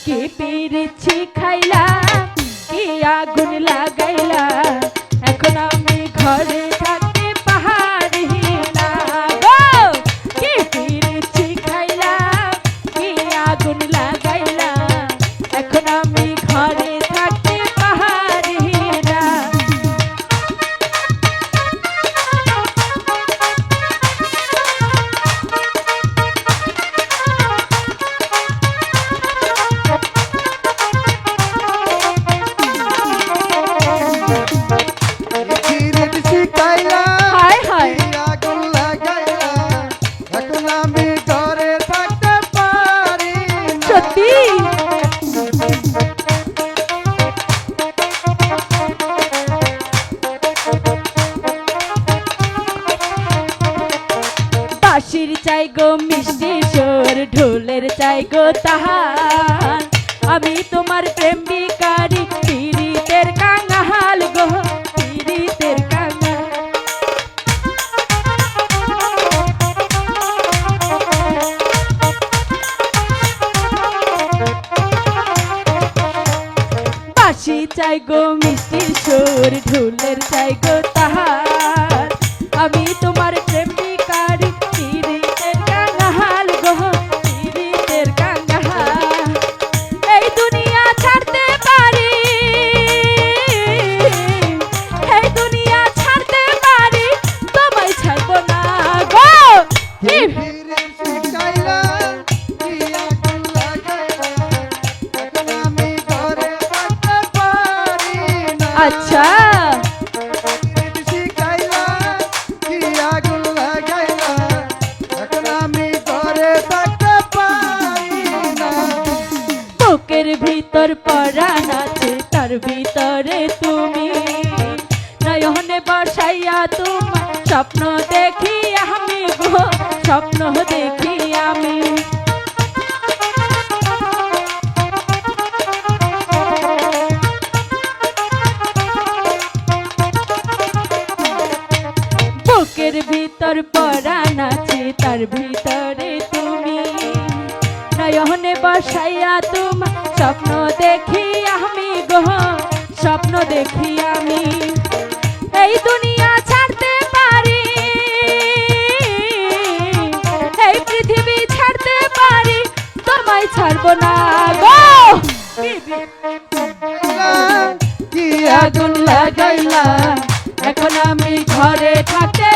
কি পিরিছি খাইলা কি আগুন লাগাইলা এখন আমি ঘরে থাকতে পাহাড়ি না গো কি পিরিছি খাইলা কি আগুন লাগাইলা এখন আমি ঘরে থাকতে পাহাড়ি না হায় হায় সত্যি বাঁশির চাই গো মিষ্টি সুর ঢোলের চাই গো তাহার আমি তোমার প্রেম বিকারি পীড়িতের কাঙাল গো পীড়িতের কাঙাল বাঁশি চাই গো মিষ্টি সুর ঢোলের চাই গো তাহার আমি তোমার প্রেম বিকারি পীড়িতের কাঙাল গো পীড়িতের কাঙাল এই দুনিয়া ছাড়তে পারি এই দুনিয়া ছাড়তে পারি তোমায় ছাড়বো না গো আচ্ছা বুকের ভিতর পরাণ আছে তার ভিতরে তুমি নয়নে বসাইয়া তোমার স্বপ্ন দেখি আমি গো স্বপ্ন দেখি আমি বুকের ভিতর পরাণ আছে তার ভিতরে তুমি নয়নে বসাইয়া তোমার স্বপ্ন দেখি আমি গো স্বপ্ন দেখি আমি এই দুনিয়া ছাড়তে পারি এই পৃথিবী ছাড়তে পারি তোমায় ছাড়বো না গো কি আগুন লাগাইলা এখন আমি ঘরে থাকতে